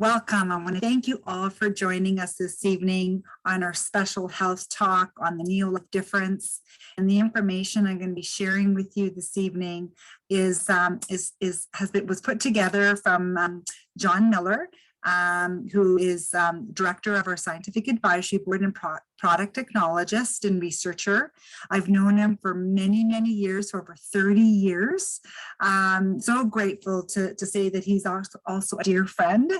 Welcome. I want to thank you all for joining us this evening on our special health talk on the Neolife difference. And the information I'm going to be sharing with you this evening was put together from John Miller, who is director of our scientific advisory board and product technologist and researcher. I've known him for many, many years, for over 30 years. So grateful to say that he's also a dear friend.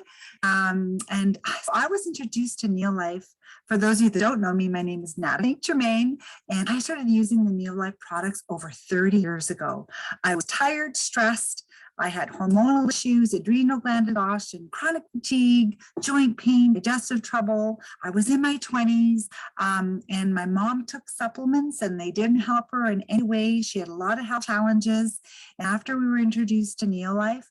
And I was introduced to Neolife. For those of you that don't know me, my name is Natalie Germain, and I started using the Neolife products over 30 years ago. I was tired, stressed. I had hormonal issues, adrenal gland exhaustion, chronic fatigue, joint pain, digestive trouble. I was in my 20s, and my mom took supplements and they didn't help her in any way. She had a lot of health challenges. And after we were introduced to Neolife,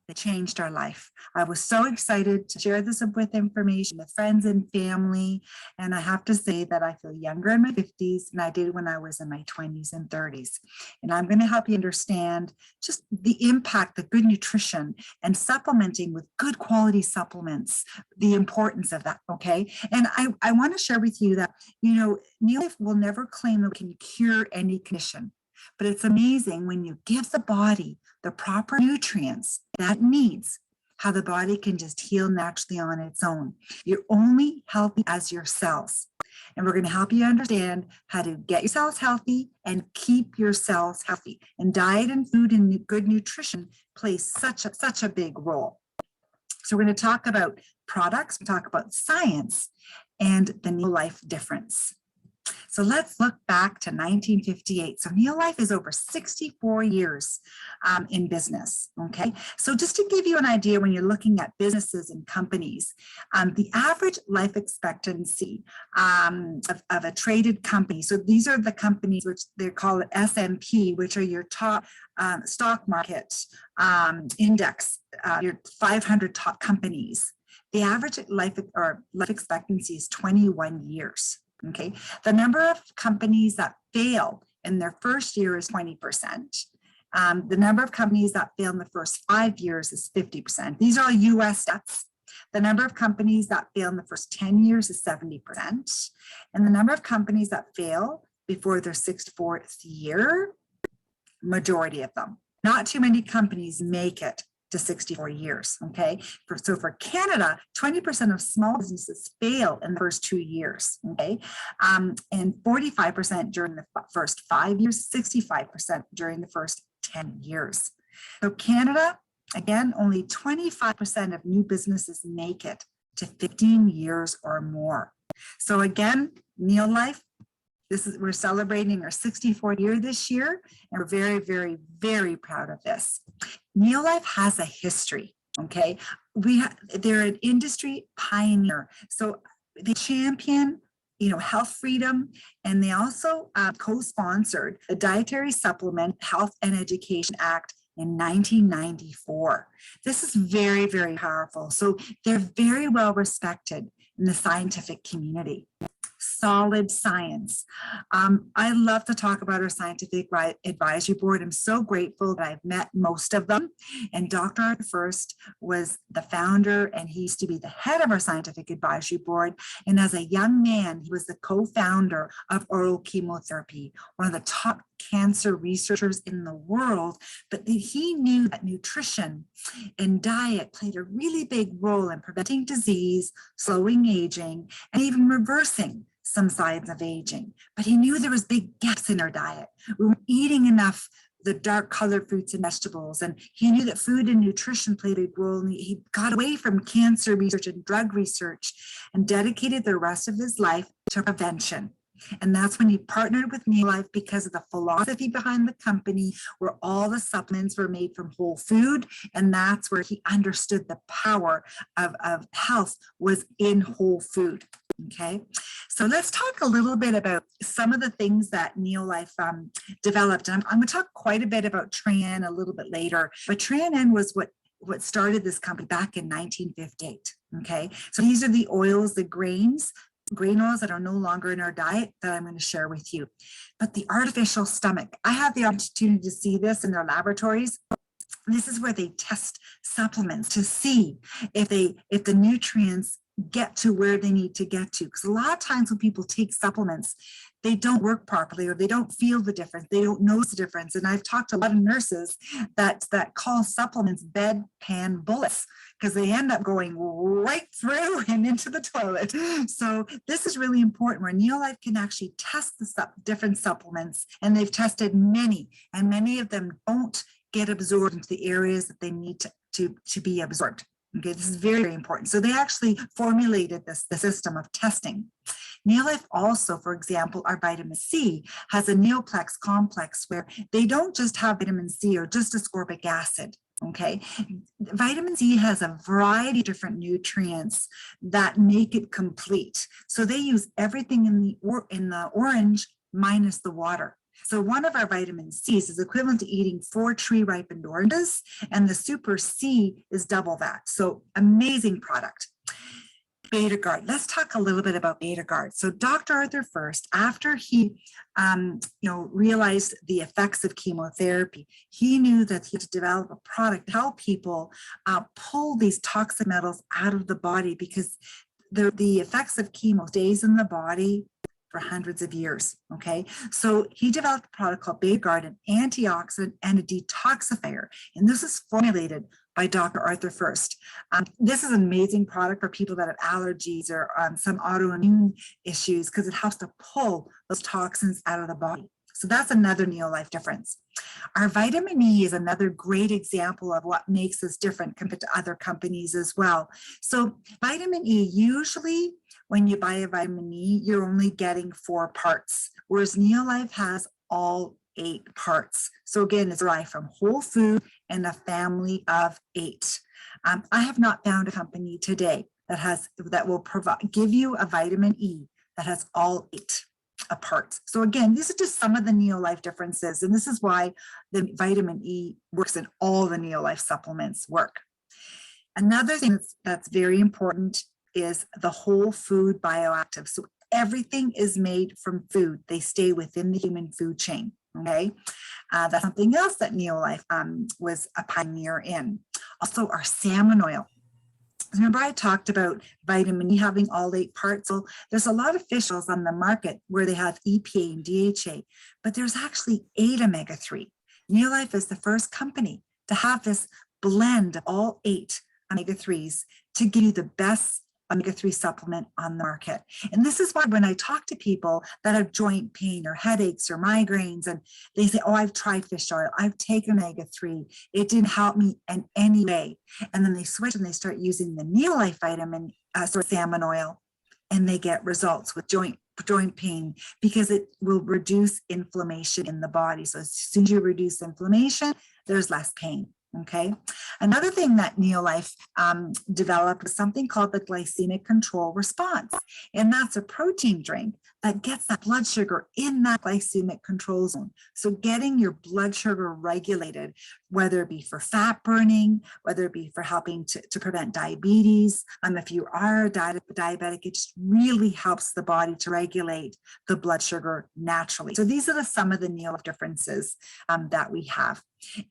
it changed our life. I was so excited to share this with information with friends and family. And I have to say that I feel younger in my 50s than I did when I was in my 20s and 30s. And I'm going to help you understand just the impact of good nutrition and supplementing with good quality supplements, the importance of that, okay? And I want to share with you that, Neolife will never claim it can cure any condition. But it's amazing when you give the body the proper nutrients that it needs, how the body can just heal naturally on its own. You're only healthy as your cells. And we're going to help you understand how to get your cells healthy and keep your cells healthy. And diet and food and good nutrition plays such a big role. So we're going to talk about products, we talk about science, and the Neolife difference. So let's look back to 1958. So Neolife is over 64 years in business, okay? So just to give you an idea, when you're looking at businesses and companies, the average life expectancy of a traded company, so these are the companies which they call it S&P, which are your top stock market index, your 500 top companies. The average life expectancy is 21 years. Okay, the number of companies that fail in their first year is 20%. The number of companies that fail in the first 5 years is 50%. These are all US stats. The number of companies that fail in the first 10 years is 70%. And the number of companies that fail before their 64th year, majority of them. Not too many companies make it to 64 years, okay? So for Canada, 20% of small businesses fail in the first 2 years, okay? And 45% during the first 5 years, 65% during the first 10 years. So Canada, again, only 25% of new businesses make it to 15 years or more. So again, Neolife, we're celebrating our 64th year this year, and we're very, very, very proud of this. Neolife has a history, okay? They're an industry pioneer. So they champion, health freedom, and they also co-sponsored the Dietary Supplement Health and Education Act in 1994. This is very, very powerful. So they're very well respected in the scientific community. Solid science. I love to talk about our scientific advisory board. I'm so grateful that I've met most of them. And Dr. Arthur First was the founder, and he used to be the head of our scientific advisory board. And as a young man, he was the co-founder of oral chemotherapy, one of the top cancer researchers in the world. But he knew that nutrition and diet played a really big role in preventing disease, slowing aging, and even reversing some signs of aging. But he knew there was big gaps in our diet. We weren't eating enough the dark colored fruits and vegetables. And he knew that food and nutrition played a role. And he got away from cancer research and drug research and dedicated the rest of his life to prevention. And that's when he partnered with Neolife because of the philosophy behind the company, where all the supplements were made from whole food. And that's where he understood the power of health was in whole food. Okay, so let's talk a little bit about some of the things that Neolife developed. And I'm going to talk quite a bit about Tre-en-en a little bit later, but Tre-en-en was what started this company back in 1958. Okay, so these are the oils, the grain oils that are no longer in our diet that I'm going to share with you. But the artificial stomach, I had the opportunity to see this in their laboratories. This is where they test supplements to see if the nutrients get to where they need to get to. Because a lot of times when people take supplements, they don't work properly, or they don't feel the difference. They don't notice the difference. And I've talked to a lot of nurses that call supplements bedpan bullets, because they end up going right through and into the toilet. So this is really important, where Neolife can actually test the different supplements, and they've tested many, and many of them don't get absorbed into the areas that they need to be absorbed. Okay, this is very, very important. So they actually formulated the system of testing. Neolife also, for example, our vitamin C has a Neoplex complex, where they don't just have vitamin C or just ascorbic acid. Okay, vitamin C has a variety of different nutrients that make it complete. So they use everything in the orange minus the water. So one of our vitamin C's is equivalent to eating 4 tree-ripened oranges, and the Super C is double that. So amazing product. Betagard. Let's talk a little bit about Betagard. So Dr. Arthur First, after he realized the effects of chemotherapy, he knew that he had to develop a product to help people pull these toxic metals out of the body, because the effects of chemo stays in the body for hundreds of years. Okay, so he developed a product called Betagard, an antioxidant and a detoxifier, and this is formulated by Dr. Arthur First. This is an amazing product for people that have allergies or some autoimmune issues, because it helps to pull those toxins out of the body. So that's another Neolife difference. Our vitamin E is another great example of what makes us different compared to other companies as well. So vitamin E, usually when you buy a vitamin E, you're only getting 4 parts, whereas Neolife has all 8 parts. So again, it's derived from whole food and a family of 8. I have not found a company today that will give you a vitamin E that has all 8 parts. So again, these are just some of the Neolife differences, and this is why the vitamin E works in all the Neolife supplements work. Another thing that's very important is the whole food bioactive. So everything is made from food. They stay within the human food chain. Okay, that's something else that Neolife was a pioneer in. Also, our salmon oil. Remember, I talked about vitamin E having all 8 parts. So there's a lot of fish oils on the market where they have EPA and DHA, but there's actually 8 omega-3. Neolife is the first company to have this blend of all 8 omega-3s to give you the best omega-3 supplement on the market. And this is why when I talk to people that have joint pain or headaches or migraines, and they say, oh, I've tried fish oil, I've taken omega-3, it didn't help me in any way. And then they switch and they start using the Neolife salmon oil, and they get results with joint pain, because it will reduce inflammation in the body. So as soon as you reduce inflammation, there's less pain. Okay. Another thing that Neolife developed was something called the glycemic control response. And that's a protein drink that gets that blood sugar in that glycemic control zone. So getting your blood sugar regulated, whether it be for fat burning, whether it be for helping to prevent diabetes. If you are a diabetic, it just really helps the body to regulate the blood sugar naturally. So these are some of the Neolife differences that we have.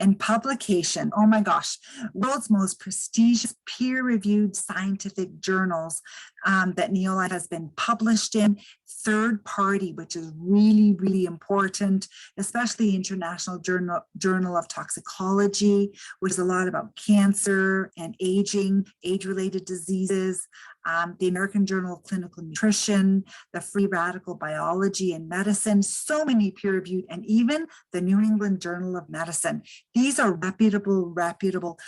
And publication, oh my gosh, world's most prestigious peer-reviewed scientific journals that Neolife has been published in, third party, which is really, really important, especially International Journal of Toxicology, which is a lot about cancer and aging, age-related diseases, the American Journal of Clinical Nutrition, the Free Radical Biology and Medicine, so many peer-reviewed, and even the New England Journal of Medicine. These are reputable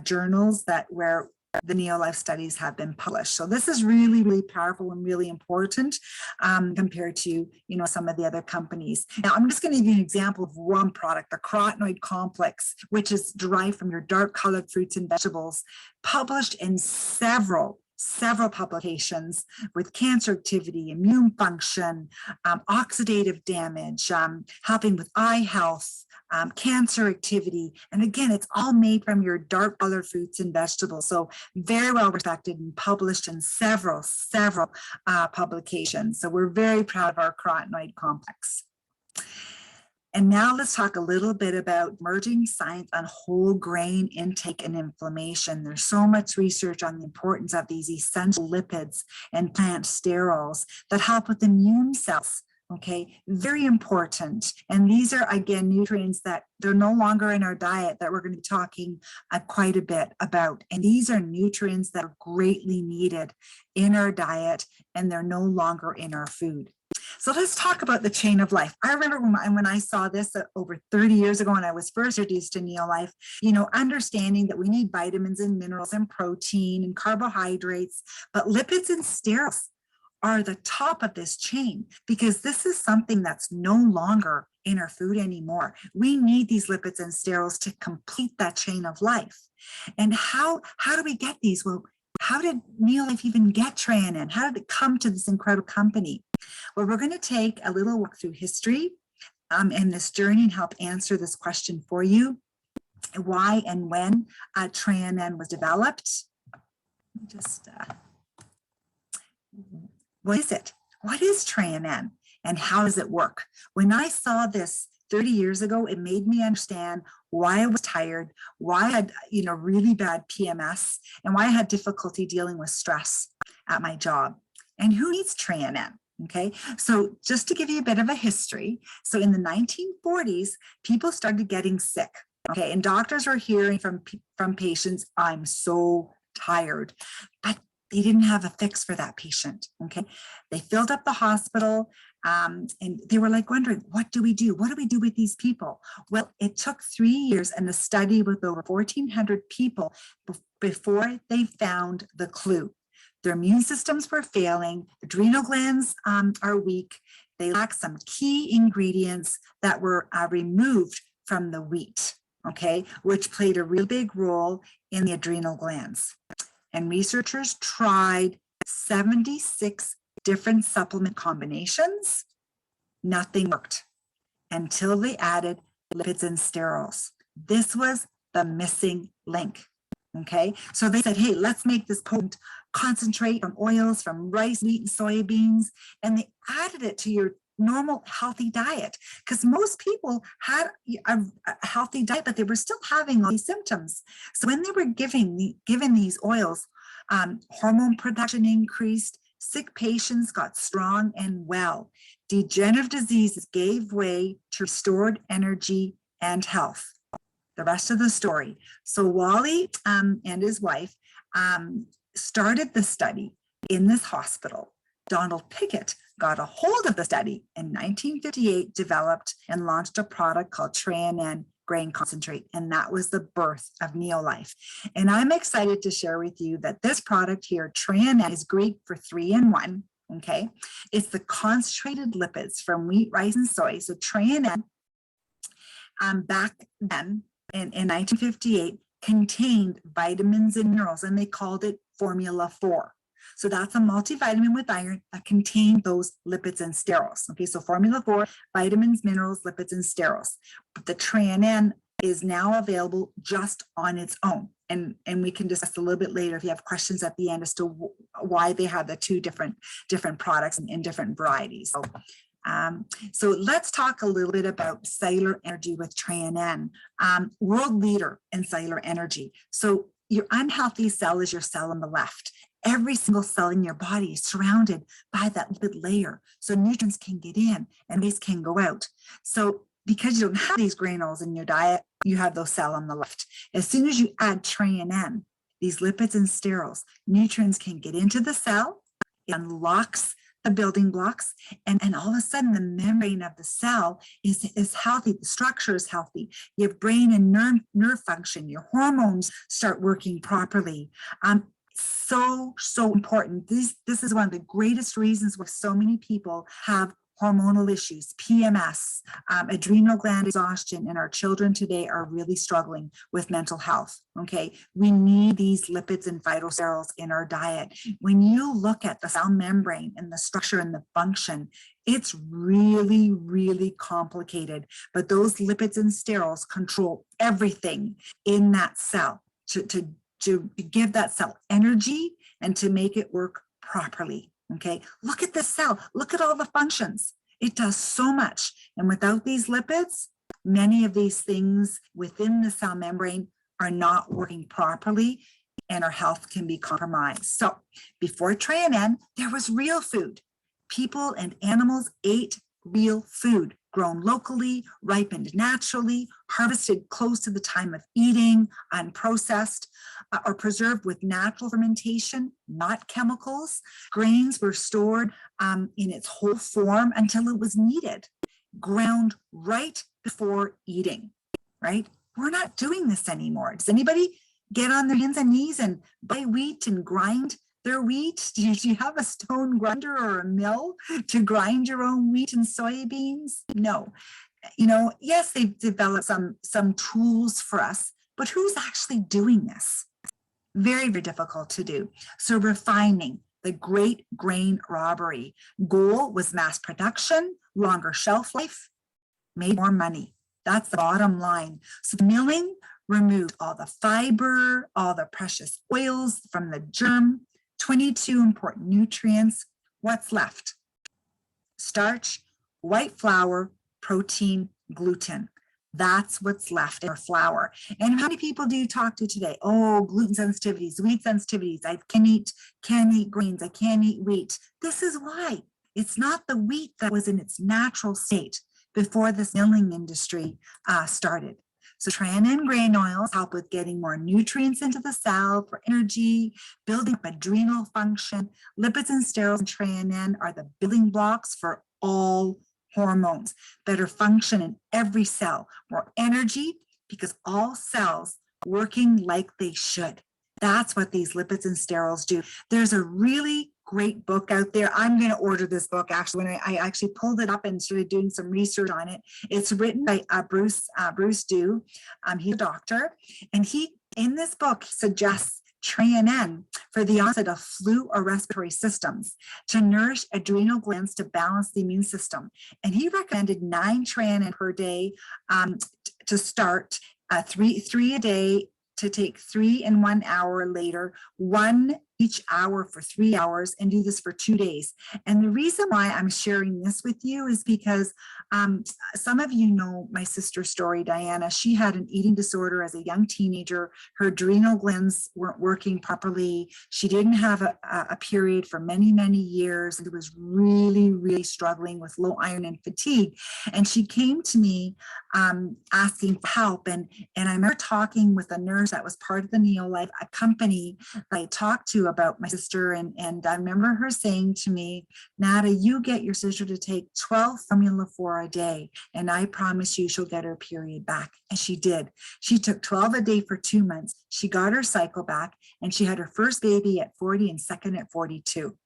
journals where the Neolife studies have been published. So this is really, really powerful and really important compared to, some of the other companies. Now, I'm just going to give you an example of one product, the carotenoid complex, which is derived from your dark colored fruits and vegetables, published in several publications with cancer activity, immune function, oxidative damage, helping with eye health, cancer activity. And again, it's all made from your dark colored fruits and vegetables. So very well respected and published in several publications. So we're very proud of our carotenoid complex. And now let's talk a little bit about emerging science on whole grain intake and inflammation. There's so much research on the importance of these essential lipids and plant sterols that help with immune cells. Okay, very important. And these are, again, nutrients that they're no longer in our diet that we're going to be talking quite a bit about. And these are nutrients that are greatly needed in our diet, and they're no longer in our food. So let's talk about the chain of life. I remember when I saw this over 30 years ago when I was first introduced to Neolife, understanding that we need vitamins and minerals and protein and carbohydrates, but lipids and sterols are the top of this chain, because this is something that's no longer in our food anymore. We need these lipids and sterols to complete that chain of life. And how do we get these? Well, how did Neolife even get Tre-en-en? How did it come to this incredible company? Well, we're going to take a little walk through history in this journey and help answer this question for you. Why and when Tre-en-en was developed. What is it? What is Tre-en-en and how does it work? When I saw this 30 years ago, it made me understand why I was tired, why I had, really bad PMS, and why I had difficulty dealing with stress at my job. And who needs Tre-en-en? Okay, so just to give you a bit of a history, so in the 1940s, people started getting sick. Okay, and doctors were hearing from patients, I'm so tired, but they didn't have a fix for that patient. Okay, they filled up the hospital and they were like wondering, what do we do? What do we do with these people? Well, it took 3 years and a study with over 1,400 people before they found the clue. Their immune systems were failing, adrenal glands are weak, they lack some key ingredients that were removed from the wheat, okay, which played a real big role in the adrenal glands. And researchers tried 76 different supplement combinations. Nothing worked until they added lipids and sterols. This was the missing link. Okay, so they said, hey, let's make this potent concentrate from oils, from rice, wheat, and soybeans, and they added it to your normal healthy diet, because most people had a healthy diet, but they were still having all these symptoms. So when they were given these oils, hormone production increased, sick patients got strong and well, degenerative diseases gave way to restored energy and health. The rest of the story. So Wally and his wife started the study in this hospital. Donald Pickett got a hold of the study in 1958, developed and launched a product called Tre-en-en grain concentrate, and that was the birth of Neolife. And I'm excited to share with you that this product here, Tre-en-en, is great for 3-in-1. Okay, it's the concentrated lipids from wheat, rice, and soy. So Tre-en-en back then in 1958 contained vitamins and minerals, and they called it Formula 4. So that's a multivitamin with iron that contained those lipids and sterols. Okay, so Formula 4, vitamins, minerals, lipids, and sterols. But the Tre-en-en is now available just on its own. And we can discuss a little bit later if you have questions at the end as to why they have the two different products in different varieties. So let's talk a little bit about cellular energy with Tre-en-en. World leader in cellular energy. So your unhealthy cell is your cell on the left. Every single cell in your body is surrounded by that lipid layer. So nutrients can get in and waste can go out. So because you don't have these granules in your diet, you have those cells on the left. As soon as you add Tre-en-en, these lipids and sterols, nutrients can get into the cell, it unlocks the building blocks, and all of a sudden the membrane of the cell is healthy, the structure is healthy, you have brain and nerve function, your hormones start working properly. So important. This is one of the greatest reasons why so many people have hormonal issues, PMS, adrenal gland exhaustion, and our children today are really struggling with mental health. Okay, we need these lipids and phytosterols in our diet. When you look at the cell membrane and the structure and the function, it's really, really complicated. But those lipids and sterols control everything in that cell to give that cell energy and to make it work properly. Okay, look at the cell, look at all the functions. It does so much. And without these lipids, many of these things within the cell membrane are not working properly, and our health can be compromised. So before Tre-en-en, there was real food. People and animals ate real food, grown locally, ripened naturally, harvested close to the time of eating, unprocessed, or preserved with natural fermentation, not chemicals. Grains were stored in its whole form until it was needed, ground right before eating, right? We're not doing this anymore. Does anybody get on their hands and knees and buy wheat and grind their wheat? Do you have a stone grinder or a mill to grind your own wheat and soybeans? No. Yes, they've developed some tools for us, but who's actually doing this? Very, very difficult to do. So refining, the great grain robbery. Goal was mass production, longer shelf life, made more money. That's the bottom line. So milling removed all the fiber, all the precious oils from the germ, 22 important nutrients. What's left? Starch, white flour, protein, gluten. That's what's left in our flour. And how many people do you talk to today? Oh, gluten sensitivities, wheat sensitivities. I can't eat grains. I can't eat wheat. This is why. It's not the wheat that was in its natural state before this milling industry started. So Tre-en-en grain oils help with getting more nutrients into the cell for energy, building up adrenal function. Lipids and sterols in Tre-en-en are the building blocks for all hormones, better function in every cell, more energy because all cells working like they should. That's what these lipids and sterols do. There's a really great book out there. I'm going to order this book actually. When I actually pulled it up and started doing some research on it. It's written by Bruce Dew. He's a doctor, and he in this book suggests Tre-en-en for the onset of flu or respiratory systems, to nourish adrenal glands, to balance the immune system. And he recommended 9 Tre-en-en per day to start, 3 a day, to take 3 in 1 hour later, 1 each hour for 3 hours, and do this for 2 days. And the reason why I'm sharing this with you is because some of you know my sister's story, Diana. She had an eating disorder as a young teenager. Her adrenal glands weren't working properly. She didn't have a period for many, many years, and was really, really struggling with low iron and fatigue. And she came to me asking for help. And I remember talking with a nurse that was part of the Neolife, a company that I talked to about my sister. And I remember her saying to me, Nada, you get your sister to take 12 Formula 4 a day, and I promise you she'll get her period back. And she did. She took 12 a day for 2 months. She got her cycle back, and she had her first baby at 40 and second at 42.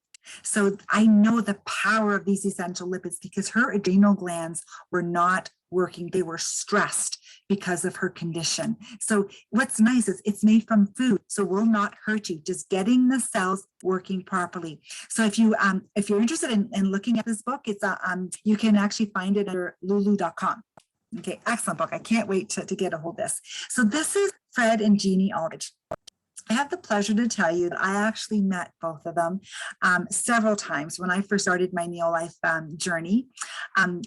So I know the power of these essential lipids because her adrenal glands were not working. They were stressed because of her condition. So what's nice is it's made from food, so will not hurt you, just getting the cells working properly. So if you're interested in looking at this book, it's you can actually find it under lulu.com. Okay, excellent book. I can't wait to get a hold of this. So this is Fred and Jeannie Alldridge. I have the pleasure to tell you that I actually met both of them several times when I first started my Neolife journey.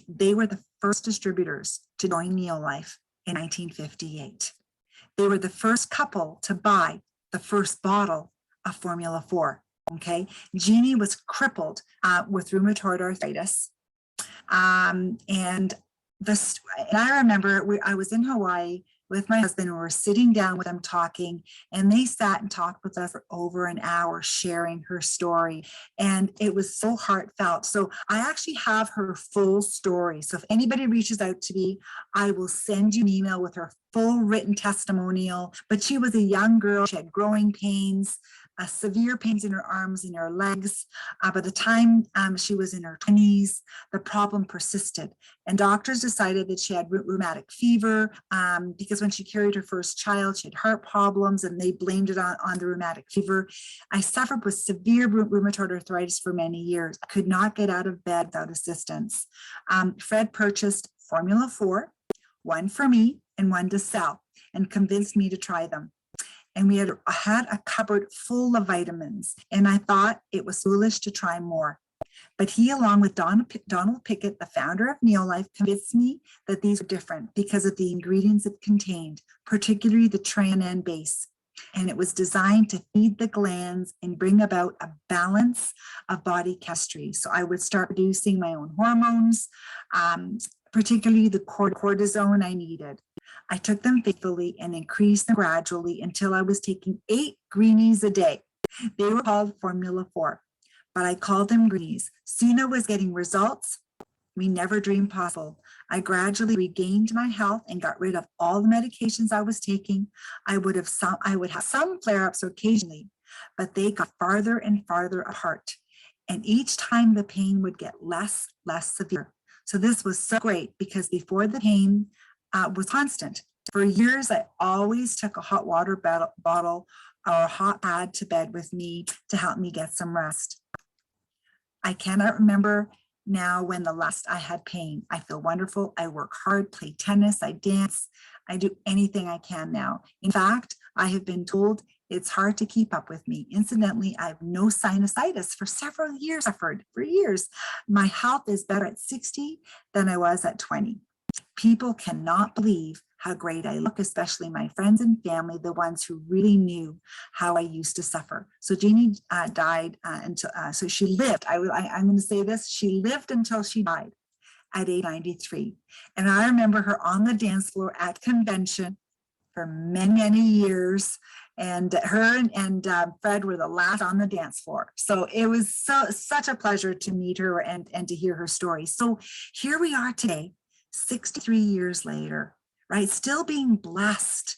They were the first distributors to join Neolife in 1958. They were the first couple to buy the first bottle of Formula 4. Okay, Jeannie was crippled with rheumatoid arthritis, and I remember I was in Hawaii with my husband, and we were sitting down with them talking, and they sat and talked with us for over an hour, sharing her story. And it was so heartfelt. So I actually have her full story. So if anybody reaches out to me, I will send you an email with her full written testimonial. But she was a young girl. She had growing pains, severe pains in her arms and her legs. By the time she was in her 20s, the problem persisted. And doctors decided that she had rheumatic fever because when she carried her first child, she had heart problems, and they blamed it on the rheumatic fever. I suffered with severe rheumatoid arthritis for many years. I could not get out of bed without assistance. Fred purchased Formula 4, one for me and one to sell, and convinced me to try them. And we had a cupboard full of vitamins, and I thought it was foolish to try more. But he, along with Donald Pickett, the founder of Neolife, convinced me that these were different because of the ingredients it contained, particularly the Tre-en-en base. And it was designed to feed the glands and bring about a balance of body chemistry. So I would start producing my own hormones, particularly the cortisone I needed. I took them faithfully and increased them gradually until I was taking 8 greenies a day. They were called Formula 4, but I called them greenies. Soon I was getting results we never dreamed possible. I gradually regained my health and got rid of all the medications I was taking. I would have some flare-ups occasionally, but they got farther and farther apart. And each time the pain would get less severe. So this was so great because before the pain was constant. For years, I always took a hot water bottle or a hot pad to bed with me to help me get some rest. I cannot remember now when the last I had pain. I feel wonderful. I work hard, play tennis, I dance. I do anything I can now. In fact, I have been told it's hard to keep up with me. Incidentally, I have no sinusitis for several years. Suffered for years. My health is better at 60 than I was at 20. People cannot believe how great I look, especially my friends and family, the ones who really knew how I used to suffer. So Jeannie died until, so she lived, I'm going to say this, she lived until she died at age 93. And I remember her on the dance floor at convention for many years. And her and Fred were the last on the dance floor. So it was such a pleasure to meet her and to hear her story. So here we are today, 63 years later, right? Still being blessed,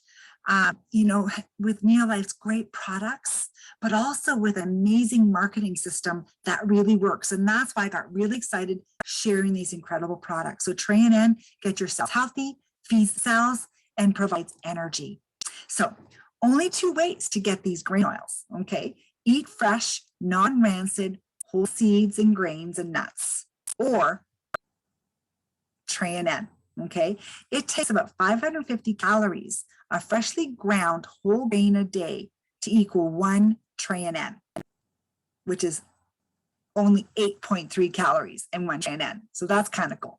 with Neolife's great products, but also with an amazing marketing system that really works. And that's why I got really excited sharing these incredible products. So Tre-en-en, get your cells healthy, feeds cells, and provides energy. So only 2 ways to get these grain oils, okay? Eat fresh, non-rancid, whole seeds and grains and nuts, or Tre-en-en, okay? It takes about 550 calories of freshly ground whole grain a day to equal 1 Tre-en-en, which is only 8.3 calories in 1 Tre-en-en. So that's kind of cool.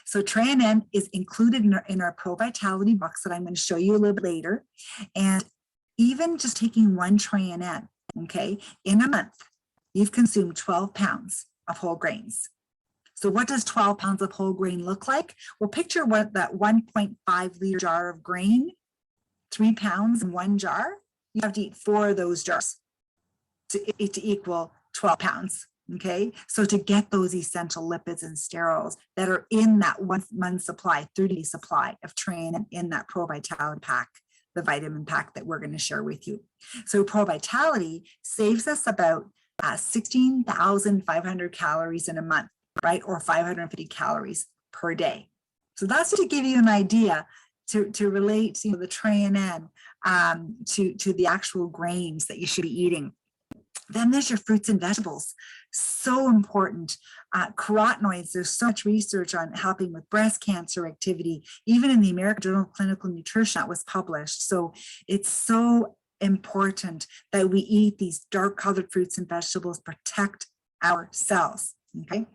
So Tre-en-en is included in our Pro Vitality box that I'm going to show you a little bit later. And even just taking 1 Tre-en-en, okay, in a month, you've consumed 12 pounds of whole grains. So what does 12 pounds of whole grain look like? Well, picture what that 1.5 liter jar of grain, 3 pounds in 1 jar. You have to eat 4 of those jars to equal 12 pounds, okay? So to get those essential lipids and sterols that are in that 1 month supply, 30-day supply of Tre-en-en in that Pro Vitality pack, the vitamin pack that we're going to share with you. So Pro Vitality saves us about 16,500 calories in a month, right? Or 550 calories per day. So that's to give you an idea to relate the Tre-en-en to the actual grains that you should be eating. Then there's your fruits and vegetables. So important. Carotenoids, there's so much research on helping with breast cancer activity, even in the American Journal of Clinical Nutrition that was published. So it's so important that we eat these dark colored fruits and vegetables, protect our cells, okay?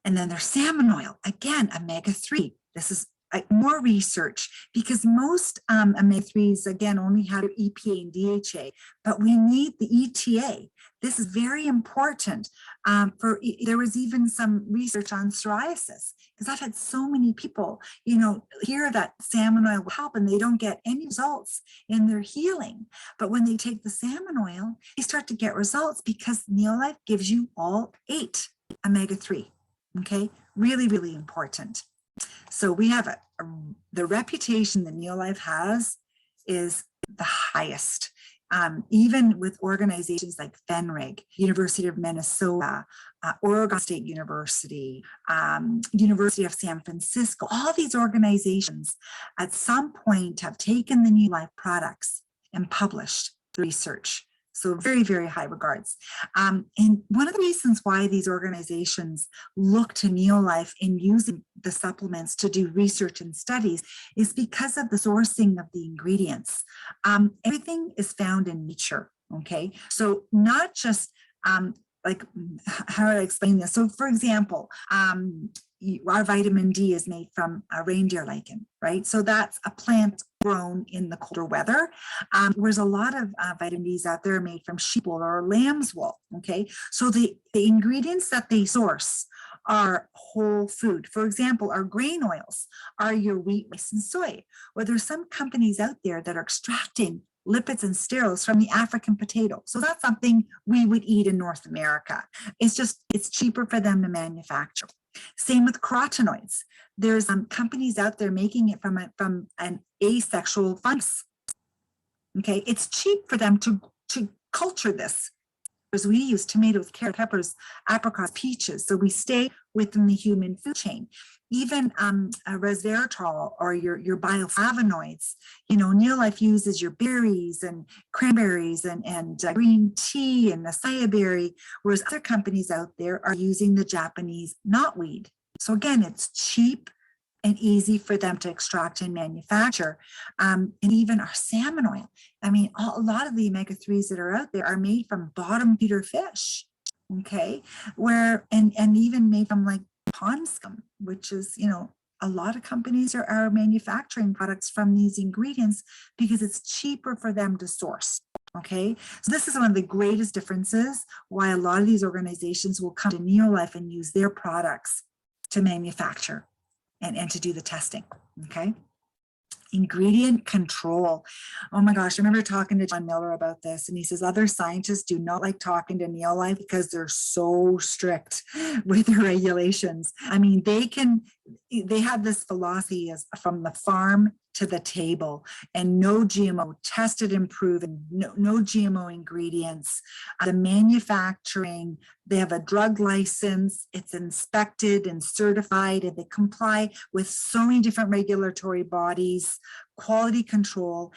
And then there's salmon oil, again, omega-3. This is more research because most omega-3s, again, only have EPA and DHA, but we need the ETA. This is very important. There was even some research on psoriasis because I've had so many people, hear that salmon oil will help and they don't get any results in their healing. But when they take the salmon oil, they start to get results because Neolife gives you all 8 omega-3. Okay, really, really important. So we have the reputation that Neolife has is the highest, even with organizations like FENRIG, University of Minnesota, Oregon State University, University of San Francisco. All these organizations at some point have taken the Neolife products and published the research. So very, very high regards. And one of the reasons why these organizations look to Neolife in using the supplements to do research and studies is because of the sourcing of the ingredients. Everything is found in nature, okay? So not just like, how do I explain this? So for example, our vitamin D is made from a reindeer lichen, right? So that's a plant grown in the colder weather. Whereas a lot of vitamin Ds out there are made from sheep wool or lamb's wool, okay? So the ingredients that they source are whole food. For example, our grain oils are your wheat, rice, and soy. Well, there's some companies out there that are extracting lipids and sterols from the African potato. So that's something we would eat in North America. It's cheaper for them to manufacture. Same with carotenoids. There's companies out there making it from an asexual fungus. Okay, it's cheap for them to culture this. We use tomatoes, carrots, peppers, apricots, peaches. So we stay within the human food chain. Even resveratrol or your bioflavonoids, Neolife uses your berries and cranberries and green tea and acai berry, whereas other companies out there are using the Japanese knotweed. So again, it's cheap and easy for them to extract and manufacture. And even our salmon oil. I mean, a lot of the omega-3s that are out there are made from bottom feeder fish, okay? And even made from like pond scum, which is, a lot of companies are manufacturing products from these ingredients because it's cheaper for them to source. Okay, so this is one of the greatest differences why a lot of these organizations will come to Neolife and use their products to manufacture and to do the testing. Okay. Ingredient control. Oh my gosh, I remember talking to John Miller about this, and he says other scientists do not like talking to Neolife because they're so strict with their regulations. I mean, they have this philosophy as from the farm to the table, and no GMO, tested and proven, no GMO ingredients. The manufacturing, they have a drug license, it's inspected and certified, and they comply with so many different regulatory bodies, quality control.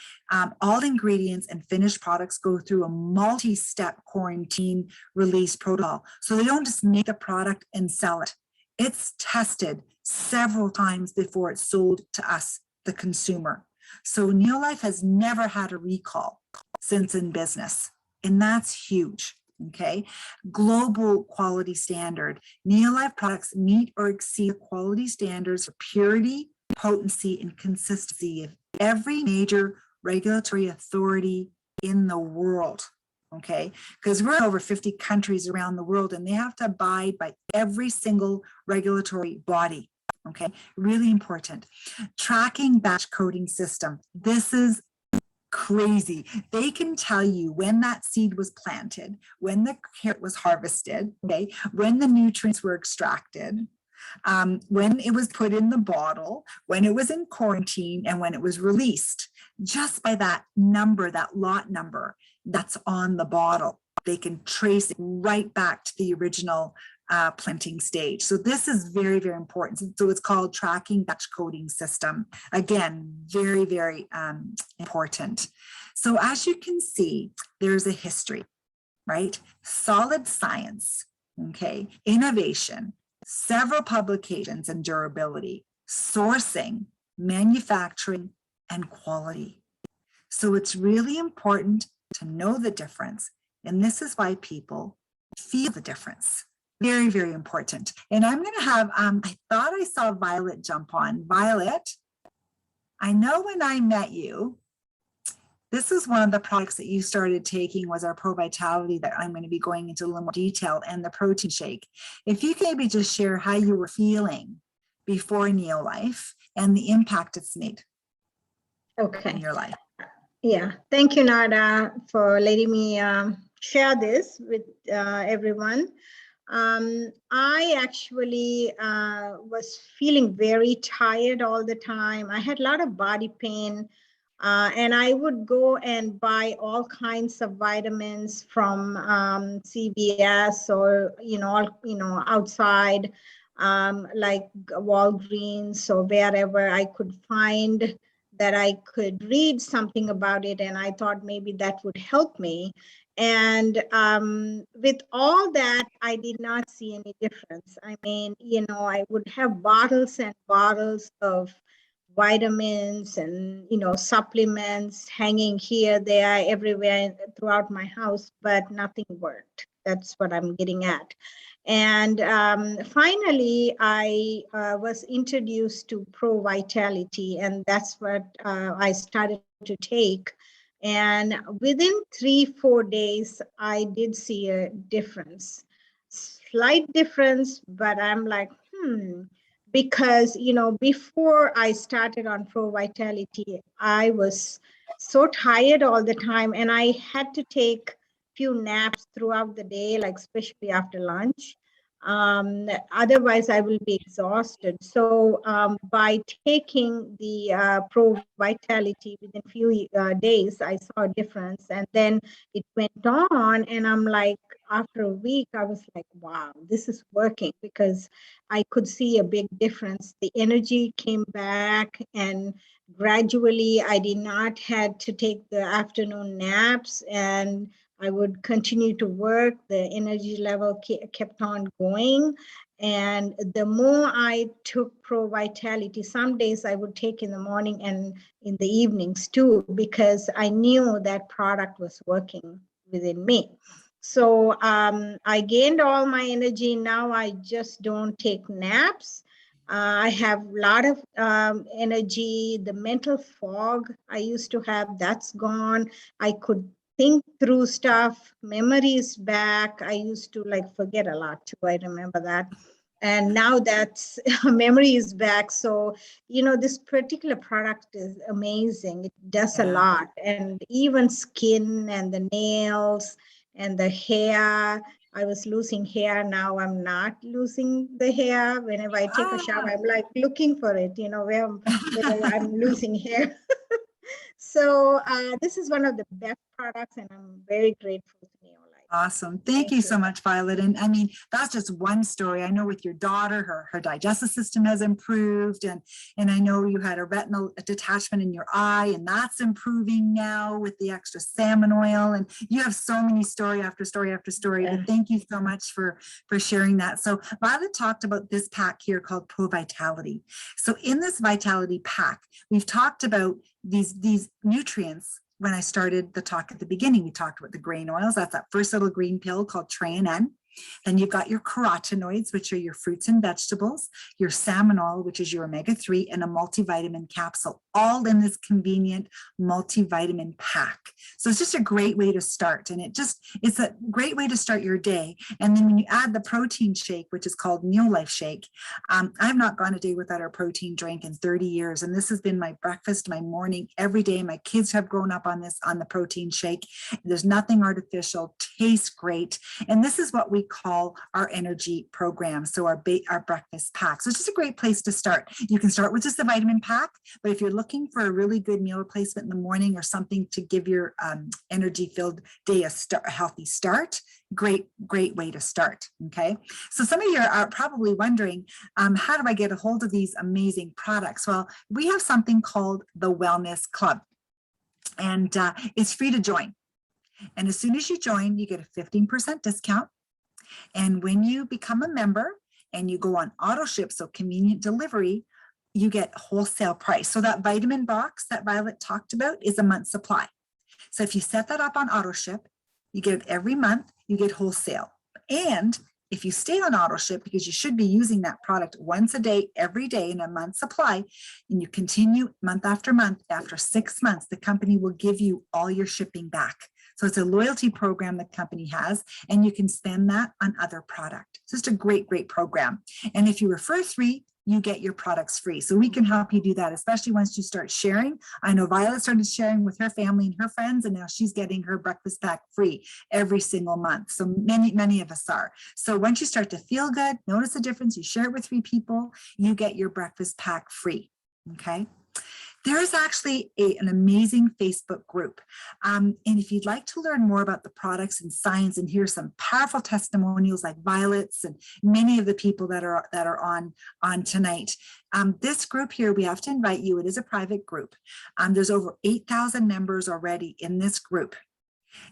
All ingredients and finished products go through a multi-step quarantine release protocol. So they don't just make a product and sell it. It's tested several times before it's sold to us, the consumer. So Neolife has never had a recall since in business, and that's huge. Okay, global quality standard. Neolife products meet or exceed quality standards for purity, potency, and consistency of every major regulatory authority in the world. Okay, because we're in over 50 countries around the world, and they have to abide by every single regulatory body. Okay, really important. Tracking batch coding system. This is crazy. They can tell you when that seed was planted, when the carrot was harvested, okay, when the nutrients were extracted, when it was put in the bottle, when it was in quarantine, and when it was released. Just by that number, that lot number that's on the bottle, they can trace it right back to the original planting stage. So this is very, very important. So it's called tracking batch coding system. Again, very, very important. So as you can see, there's a history, right? Solid science, okay, innovation, several publications and durability, sourcing, manufacturing, and quality. So it's really important to know the difference. And this is why people feel the difference. Very, very important. And I'm going to have, I thought I saw Violet jump on. Violet, I know when I met you, this is one of the products that you started taking was our Pro Vitality that I'm going to be going into a little more detail, and the protein shake. If you could maybe just share how you were feeling before Neolife and the impact it's made in your life. Yeah, thank you, Nada, for letting me share this with everyone. I actually was feeling very tired all the time. I had a lot of body pain, and I would go and buy all kinds of vitamins from CVS or outside, like Walgreens or wherever I could find that I could read something about it, and I thought maybe that would help me. And with all that, I did not see any difference. I mean, I would have bottles and bottles of vitamins and, supplements hanging here, there, everywhere throughout my house, but nothing worked. That's what I'm getting at. And finally, I was introduced to Pro Vitality, and that's what I started to take. And within 3-4 days, I did see a difference, slight difference, but I'm like, because, before I started on Pro Vitality, I was so tired all the time, and I had to take few naps throughout the day, like especially after lunch. Otherwise, I will be exhausted. So by taking the Pro Vitality within few days, I saw a difference, and then it went on, and I'm like, after a week, I was like, wow, this is working, because I could see a big difference. The energy came back, and gradually I did not had to take the afternoon naps, and I would continue to work. The energy level kept on going. And the more I took Pro Vitality, some days I would take in the morning and in the evenings too, because I knew that product was working within me. So I gained all my energy. Now I just don't take naps. I have a lot of energy. The mental fog I used to have, that's gone. I could think through stuff. Memory is back. I used to like forget a lot too. I remember that. And now that's memory is back. So, this particular product is amazing. It does a lot. And even skin and the nails and the hair. I was losing hair. Now I'm not losing the hair. Whenever I take a shower, I'm like looking for it, where I'm losing hair. So this is one of the best products, and I'm very grateful to Neolife. Awesome. Thank you so much, Violet. And I mean, that's just one story. I know with your daughter, her digestive system has improved. And I know you had a retinal detachment in your eye, and that's improving now with the extra salmon oil. And you have so many story after story after story. But thank you so much for sharing that. So Violet talked about this pack here called Pro Vitality. So in this Vitality pack, we've talked about these nutrients. When I started the talk at the beginning, we talked about the grain oils. That's that first little green pill called Tre-en-en. Then you've got your carotenoids, which are your fruits and vegetables, your salmon oil, which is your omega-3, and a multivitamin capsule, all in this convenient multivitamin pack. So it's just a great way to start. And it's a great way to start your day. And then when you add the protein shake, which is called Neolife Shake, I've not gone a day without a protein drink in 30 years. And this has been my breakfast, my morning, every day. My kids have grown up on the protein shake. There's nothing artificial, tastes great. And this is what we call our energy program. So our breakfast pack. So it's just a great place to start. You can start with just the vitamin pack, but if you're looking for a really good meal replacement in the morning or something to give your energy-filled day a healthy start, great way to start. Okay. So some of you are probably wondering, how do I get a hold of these amazing products? Well, we have something called the Wellness Club, and it's free to join. And as soon as you join, you get a 15% discount. And when you become a member and you go on auto ship, so convenient delivery, you get wholesale price. So that vitamin box that Violet talked about is a month's supply. So if you set that up on auto ship, you get it every month, you get wholesale. And if you stay on auto ship, because you should be using that product once a day, every day in a month's supply, and you continue month after month, after 6 months, the company will give you all your shipping back. So it's a loyalty program the company has, and you can spend that on other product. It's just a great program. And if you refer 3, you get your products free. So we can help you do that, especially once you start sharing. I know Violet started sharing with her family and her friends, and now she's getting her breakfast pack free every single month. So many of us are. So once you start to feel good, notice the difference, you share it with 3 people, you get your breakfast pack free. Okay. There is actually an amazing Facebook group. And if you'd like to learn more about the products and science and hear some powerful testimonials like Violet's and many of the people that are on tonight, this group here, we have to invite you. It is a private group. There's over 8,000 members already in this group.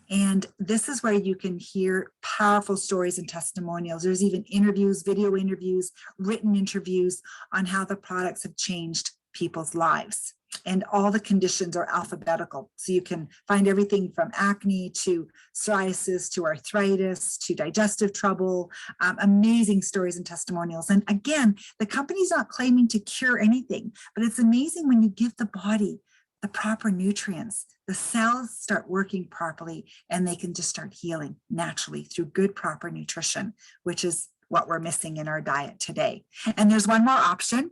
And this is where you can hear powerful stories and testimonials. There's even interviews, video interviews, written interviews on how the products have changed people's lives. And all the conditions are alphabetical. So you can find everything from acne to psoriasis to arthritis to digestive trouble, amazing stories and testimonials. And again, the company's not claiming to cure anything, but it's amazing when you give the body the proper nutrients, the cells start working properly and they can just start healing naturally through good, proper nutrition, which is what we're missing in our diet today. And there's one more option.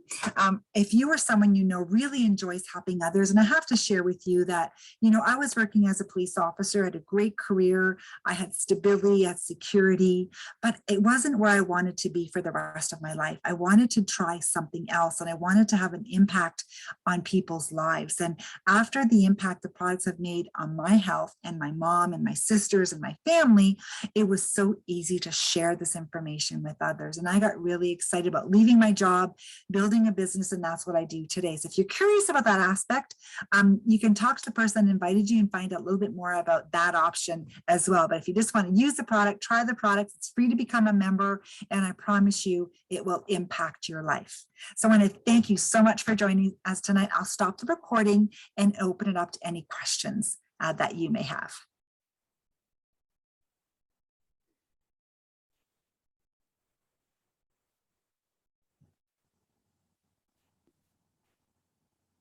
If you or someone you know really enjoys helping others, and I have to share with you that, I was working as a police officer, had a great career, I had stability, I had security, but it wasn't where I wanted to be for the rest of my life. I wanted to try something else and I wanted to have an impact on people's lives. And after the impact the products have made on my health and my mom and my sisters and my family, it was so easy to share this information with others. And I got really excited about leaving my job, building a business, and that's what I do today. So if you're curious about that aspect, you can talk to the person that invited you and find out a little bit more about that option as well. But if you just want to use the product, try the product, it's free to become a member, and I promise you it will impact your life. So I want to thank you so much for joining us tonight. I'll stop the recording and open it up to any questions that you may have.